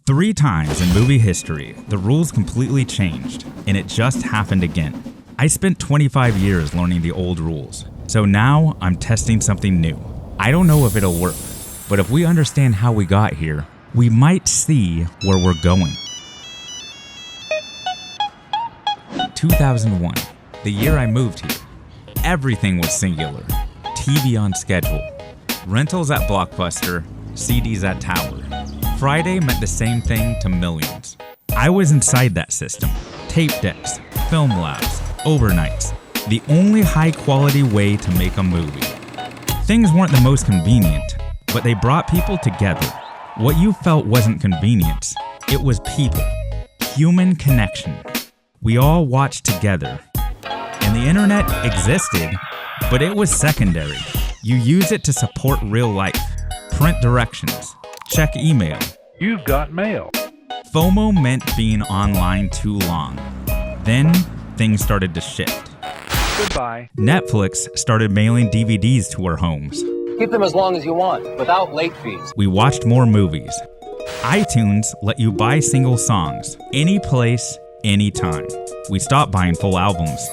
3 times in movie history, the rules completely changed, and it just happened again. I spent 25 years learning the old rules, so now I'm testing something new. I don't know if it'll work, but if we understand how we got here, we might see where we're going. 2001, the year I moved here. Everything was singular. TV on schedule. Rentals at Blockbuster, CDs at Tower. Friday meant the same thing to millions. I was inside that system. Tape decks, film labs, overnights. The only high-quality way to make a movie. Things weren't the most convenient, but they brought people together. What you felt wasn't convenience. It was people. Human connection. We all watched together. And the internet existed, but it was secondary. You use it to support real life. Print directions. Check email. You've got mail. FOMO meant being online too long. Then, things started to shift. Goodbye. Netflix started mailing DVDs to our homes. Keep them as long as you want, without late fees. We watched more movies. iTunes let you buy single songs, any place, anytime. We stopped buying full albums.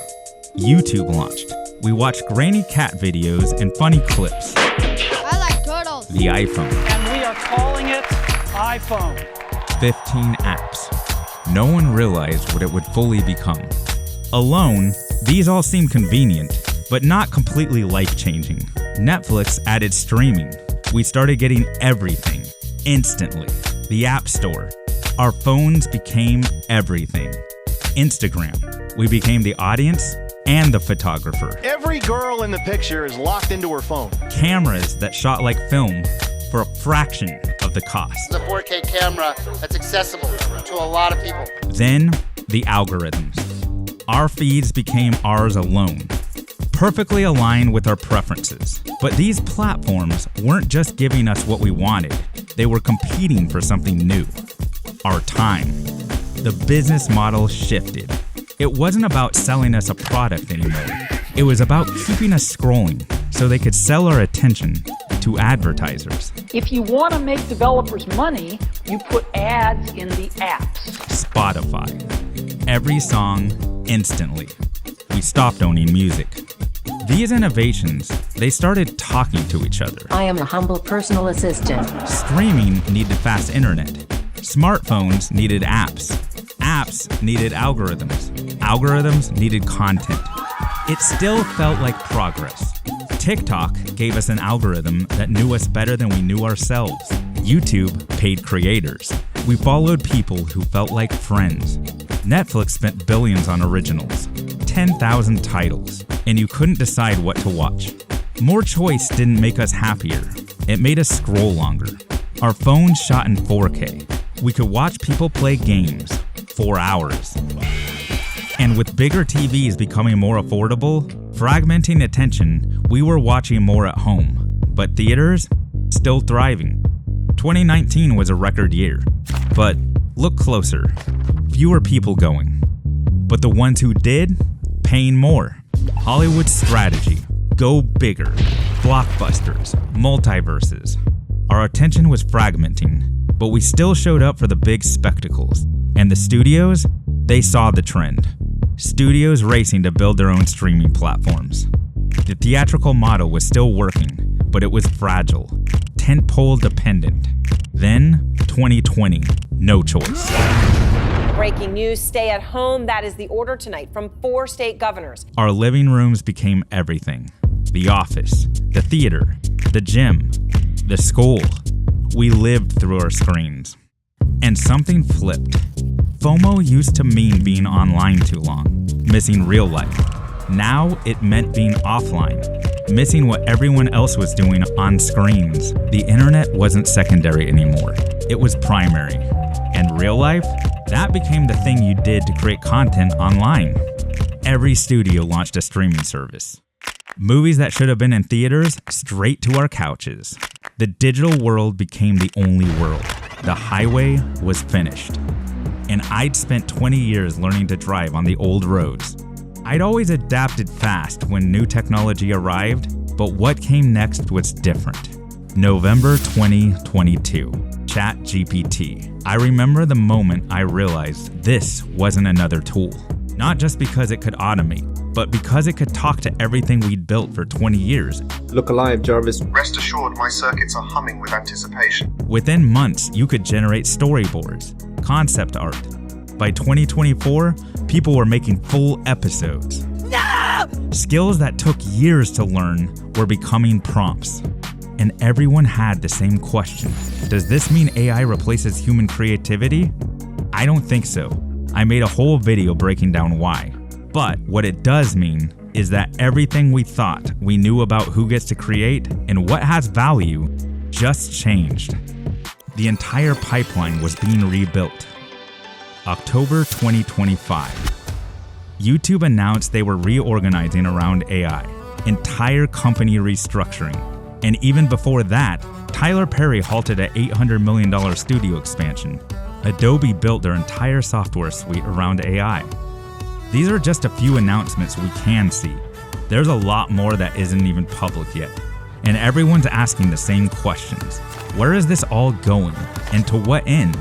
YouTube launched. We watched grainy cat videos and funny clips. I like turtles. The iPhone. And we are calling it iPhone. 15 apps. No one realized what it would fully become. Alone, these all seem convenient, but not completely life-changing. Netflix added streaming. We started getting everything, instantly. The App Store. Our phones became everything. Instagram. We became the audience and the photographer. Every girl in the picture is locked into her phone. Cameras that shot like film for a fraction of the cost. It's a 4K camera that's accessible to a lot of people. Then, the algorithms. Our feeds became ours alone, perfectly aligned with our preferences. But these platforms weren't just giving us what we wanted. They were competing for something new. Our time. The business model shifted. It wasn't about selling us a product anymore. It was about keeping us scrolling so they could sell our attention to advertisers. If you want to make developers money, you put ads in the apps. Spotify. Every song, instantly. We stopped owning music. These innovations, they started talking to each other. I am a humble personal assistant. Streaming needed fast internet. Smartphones needed apps. Apps needed algorithms. Algorithms needed content. It still felt like progress. TikTok gave us an algorithm that knew us better than we knew ourselves. YouTube paid creators. We followed people who felt like friends. Netflix spent billions on originals, 10,000 titles, and you couldn't decide what to watch. More choice didn't make us happier. It made us scroll longer. Our phones shot in 4K. We could watch people play games, 4 hours. And with bigger TVs becoming more affordable, fragmenting attention, we were watching more at home. But theaters, still thriving. 2019 was a record year. But look closer. Fewer people going. But the ones who did, paying more. Hollywood's strategy. Go bigger. Blockbusters. Multiverses. Our attention was fragmenting, but we still showed up for the big spectacles. And the studios, they saw the trend. Studios racing to build their own streaming platforms. The theatrical model was still working, but it was fragile, tentpole dependent. Then, 2020, no choice. Breaking news, stay at home. That is the order tonight from 4 state governors. Our living rooms became everything. The office, the theater, the gym, the school. We lived through our screens. And something flipped. FOMO used to mean being online too long, missing real life. Now it meant being offline, missing what everyone else was doing on screens. The internet wasn't secondary anymore. It was primary. And real life, that became the thing you did to create content online. Every studio launched a streaming service. Movies that should have been in theaters, straight to our couches. The digital world became the only world. The highway was finished. And I'd spent 20 years learning to drive on the old roads. I'd always adapted fast when new technology arrived, but what came next was different. November 2022, ChatGPT. I remember the moment I realized this wasn't another tool. Not just because it could automate, but because it could talk to everything we'd built for 20 years. Look alive, Jarvis. Rest assured, my circuits are humming with anticipation. Within months, you could generate storyboards, concept art. By 2024, people were making full episodes. No! Skills that took years to learn were becoming prompts. And everyone had the same question. Does this mean AI replaces human creativity? I don't think so. I made a whole video breaking down why. But what it does mean is that everything we thought we knew about who gets to create and what has value just changed. The entire pipeline was being rebuilt. October 2025. YouTube announced they were reorganizing around AI, entire company restructuring. And even before that, Tyler Perry halted an $800 million studio expansion. Adobe built their entire software suite around AI. These are just a few announcements we can see. There's a lot more that isn't even public yet. And everyone's asking the same questions. Where is this all going? And to what end?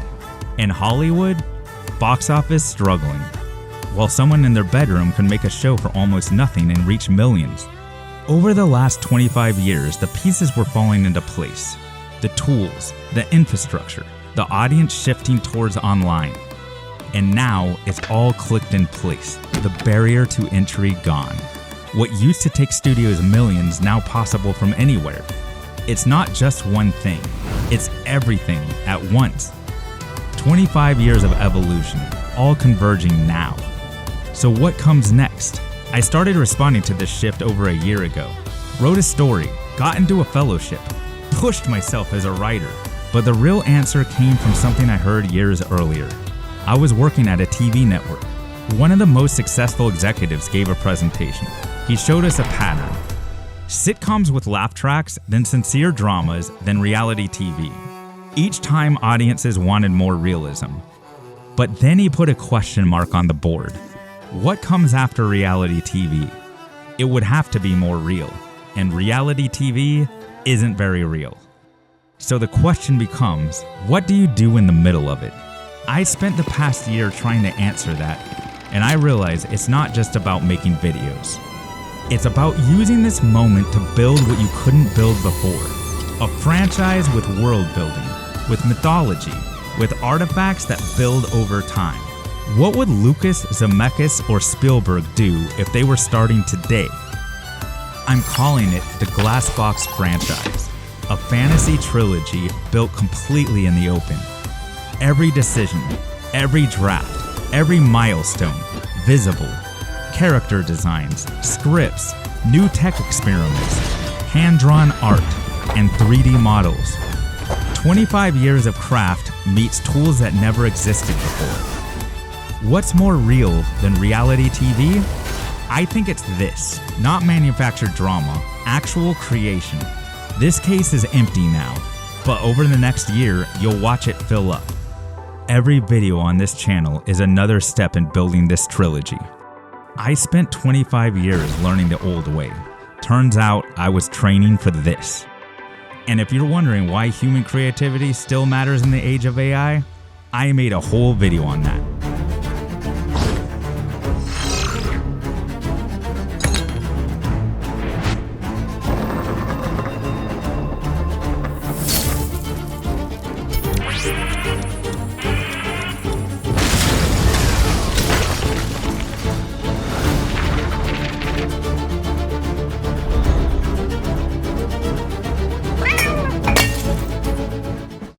In Hollywood, box office struggling, while someone in their bedroom can make a show for almost nothing and reach millions. Over the last 25 years, the pieces were falling into place. The tools, the infrastructure, the audience shifting towards online. And now it's all clicked in place, the barrier to entry gone. What used to take studios millions now possible from anywhere. It's not just one thing, it's everything at once. 25 years of evolution, all converging now. So what comes next? I started responding to this shift over a year ago. Wrote a story, got into a fellowship, pushed myself as a writer. But the real answer came from something I heard years earlier. I was working at a TV network. One of the most successful executives gave a presentation. He showed us a pattern. Sitcoms with laugh tracks, then sincere dramas, then reality TV. Each time audiences wanted more realism. But then he put a question mark on the board. What comes after reality TV? It would have to be more real. And reality TV isn't very real. So the question becomes, what do you do in the middle of it? I spent the past year trying to answer that, and I realized it's not just about making videos. It's about using this moment to build what you couldn't build before. A franchise with world building, with mythology, with artifacts that build over time. What would Lucas, Zemeckis, or Spielberg do if they were starting today? I'm calling it the Glassbox franchise, a fantasy trilogy built completely in the open. Every decision, every draft, every milestone, visible. Character designs, scripts, new tech experiments, hand-drawn art, and 3D models. 25 years of craft meets tools that never existed before. What's more real than reality TV? I think it's this, not manufactured drama, actual creation. This case is empty now, but over the next year, you'll watch it fill up. Every video on this channel is another step in building this trilogy. I spent 25 years learning the old way. Turns out I was training for this. And if you're wondering why human creativity still matters in the age of AI, I made a whole video on that.